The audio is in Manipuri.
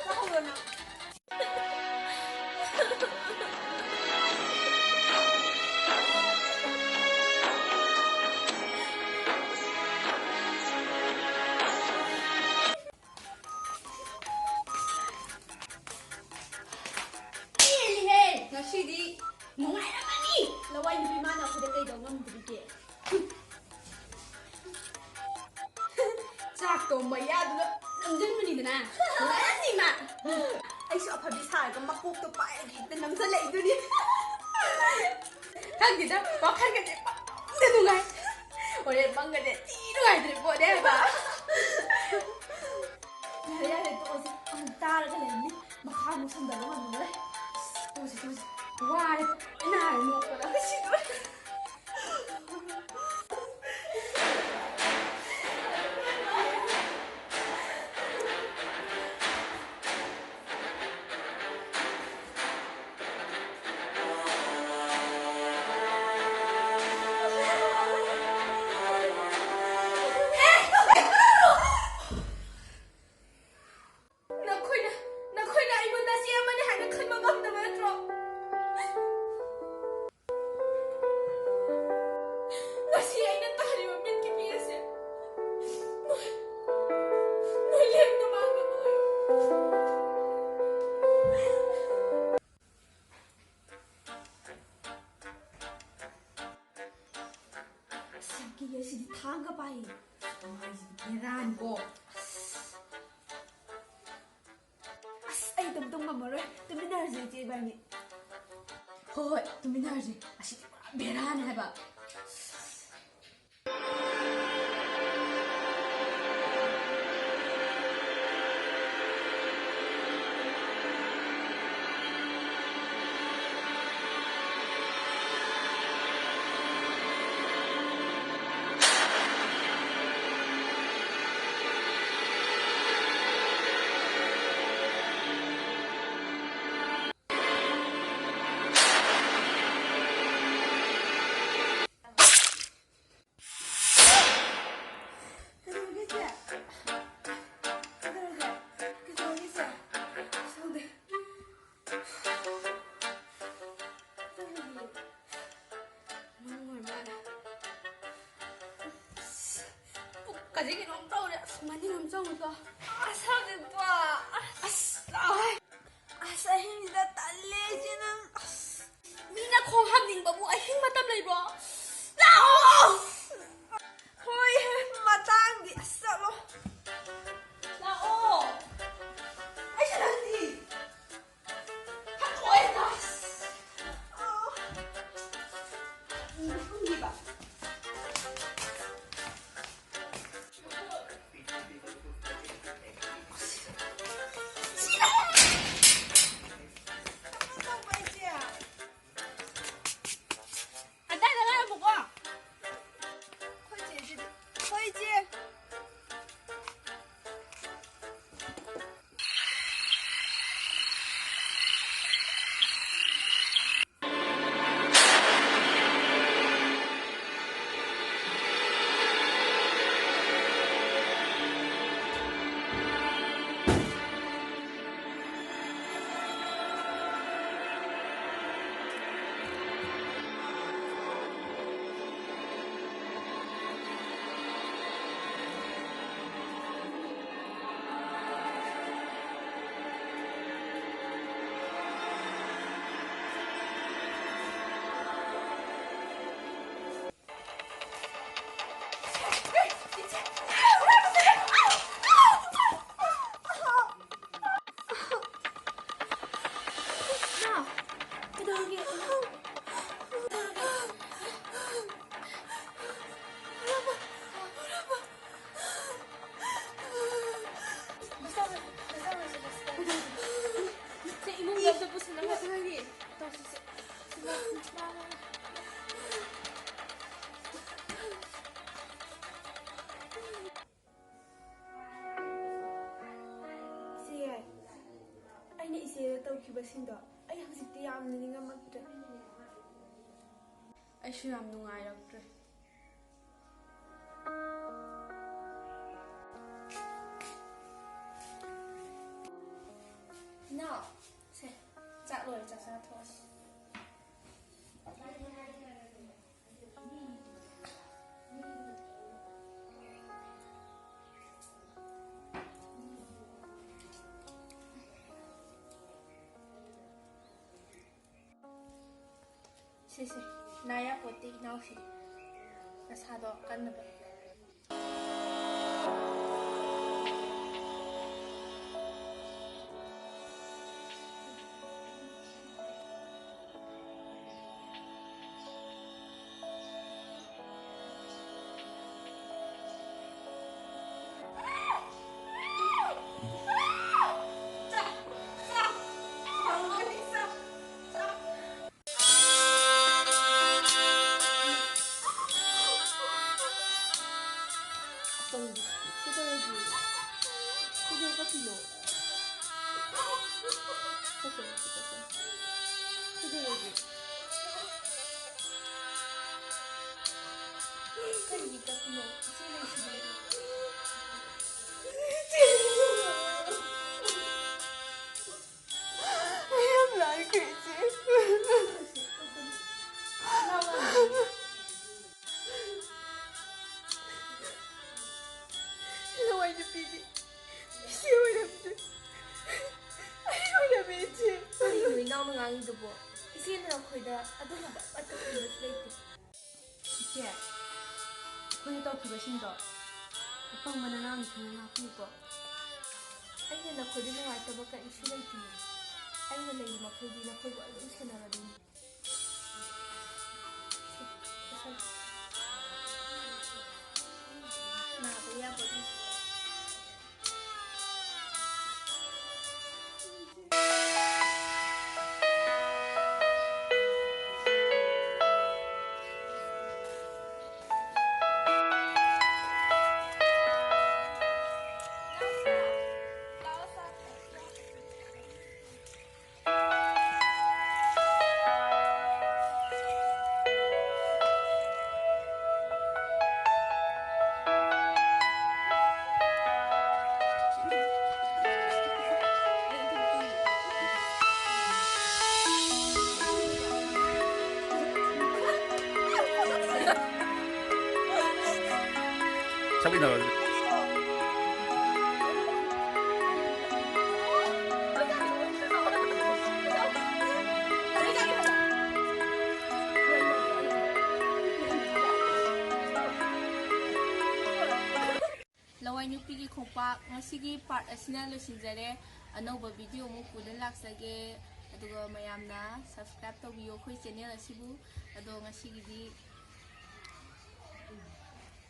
싸우려나? ꯉꯁꯤꯗꯤ ꯅꯨꯡꯉꯥꯏꯔꯝꯃꯅꯤ ꯂꯋꯥꯏ ꯅꯨꯄꯤ ꯃꯥꯅ ꯑꯩꯈꯣꯏꯗ ꯀꯩꯗꯧ ꯉꯝꯗ꯭ꯔꯤꯒꯦ ꯆꯥꯛꯇꯣ ꯃꯌꯥꯗꯨꯗ ꯅꯝꯁꯤꯟꯕꯅꯤꯗꯅ ꯅꯨꯡꯉꯥꯏꯔꯝꯅꯤ ꯃꯥ ꯑꯩꯁꯨ ꯑꯐꯕꯤ ꯁꯥꯔꯒ ꯃꯀꯣꯛꯇꯣ ꯄꯥꯏꯔꯒ ꯍꯦꯛꯇ ꯅꯝꯁꯤꯜꯂꯛꯏꯗꯨꯅꯤ ꯈꯪꯗꯦꯗ ꯋꯥꯈꯜꯒꯁꯦ ꯄꯪꯗ ꯅꯨꯡꯉꯥꯏ ꯍꯣꯔꯦꯟ ꯄꯪꯒꯁꯦ ꯊꯤ ꯅꯨꯡꯉꯥꯏꯗ꯭ꯔꯦ ꯄꯣꯠꯅꯦ ꯍꯥꯏꯕ ꯌꯥꯔꯦ ꯌꯥꯔꯦ ꯇꯣꯛꯑꯁꯤ ꯑꯃꯨꯛ ꯇꯥꯔꯒ ꯂꯩꯔꯝꯅꯤ ꯃꯈꯥ ꯑꯃꯨꯛ ꯁꯝꯗꯕ ꯉꯝꯃꯔꯣꯏ ꯇꯣꯁꯤ ꯋꯥꯔꯦ ꯅꯥꯔꯦ ꯅꯣꯛꯄꯗ ꯁꯤꯗꯣꯔꯦ ꯅꯈꯣꯏꯅ ꯑꯩꯉꯣꯟꯗ ꯆꯦ ꯑꯃꯅꯤ ꯍꯥꯏꯅ ꯈꯟꯕ ꯉꯝꯗꯕ ꯅꯠꯇ꯭ꯔꯣ ꯉꯁꯤ ꯑꯩꯅ ꯇꯥꯔꯤꯕ ꯃꯤꯠꯀꯤ ꯄꯤ ꯑꯁꯦ ꯅꯣꯏ ꯂꯦꯝꯅ ꯃꯥꯡꯗꯕ ꯁꯤꯒꯤ ꯑꯁꯤꯗꯤ ꯊꯥꯡꯒ ꯄꯥꯏꯌꯦ ꯃꯥꯏꯁꯤꯗꯤ ꯕꯦꯔꯥꯅꯤꯀꯣ ꯑꯁ ꯑꯩ ꯇꯨꯝ ꯉꯝꯃꯔꯣꯏ ꯇꯨꯃꯤꯟꯅꯔꯁꯦ ꯏꯆꯦ ꯏꯕꯥꯅꯤ ꯍꯣꯏ ꯇꯨꯃꯤꯟꯅꯔꯁꯤ ꯑꯁꯤꯗꯤ ꯄꯨꯔꯥ ꯕꯦꯔꯥꯅꯤ ꯍꯥꯏꯕ ꯀꯖꯤ ꯀꯩꯅꯣꯝ ꯇꯧꯔꯦ ꯑꯁ ꯃꯅꯤꯡ ꯑꯃ ꯆꯪꯉꯨꯀꯣ ꯑꯁ ꯍꯧꯖꯤꯛꯄꯣ ꯑꯁ ꯂꯥꯛꯑꯣ ꯑꯁ ꯑꯍꯤꯡꯁꯤꯗ ꯇꯜꯂꯦ ꯏꯆꯦ ꯅꯪ ꯃꯤꯅ ꯈꯣꯡ ꯍꯥꯝꯅꯤꯡꯕꯕꯨ ꯑꯍꯤꯡ ꯃꯇꯝ ꯂꯩꯕ꯭ꯔꯣ ꯂꯥꯛꯑꯣ ꯍꯣꯏ ꯃꯇꯥꯡꯗꯤ ꯑꯁ ꯆꯠꯂꯣ ꯂꯥꯛꯑꯣ ꯑꯩꯁꯨ ꯅꯪꯗꯤ ꯍꯥꯠꯇꯣꯛꯑꯦꯗ ꯈꯪꯈꯤꯕ ꯑꯩꯅ ꯏꯆꯦꯗ ꯇꯧꯈꯤꯕꯁꯤꯡꯗꯣ ꯑꯩ ꯍꯧꯖꯤꯛꯇꯤ ꯌꯥꯝꯅ ꯅꯤꯡꯉꯝꯃꯛꯇ꯭ꯔꯦ ꯑꯩꯁꯨ ꯌꯥꯝ ꯅꯨꯡꯉꯥꯏꯔꯛꯇ꯭ꯔꯦ No. Se. Chặt rồi, chặt ra thôi. Se. Naya poti nau si. Nasado kan na ba? Isin na koida aduna ato leite. 이제 그게 더 그것인가? 오빠만 나는 그냥 아프고. Aina na koida na wata baka isu leite. Aina lei makhodi na koida adun sanaradi. Na baya bodi. 잡이 나가지. Lawai nupigi khongpak ngasigi part asina losinjare anauba video mu pudan laksage aduga mayamna subscribe to biyo khoi channel asibu ado ngasigi di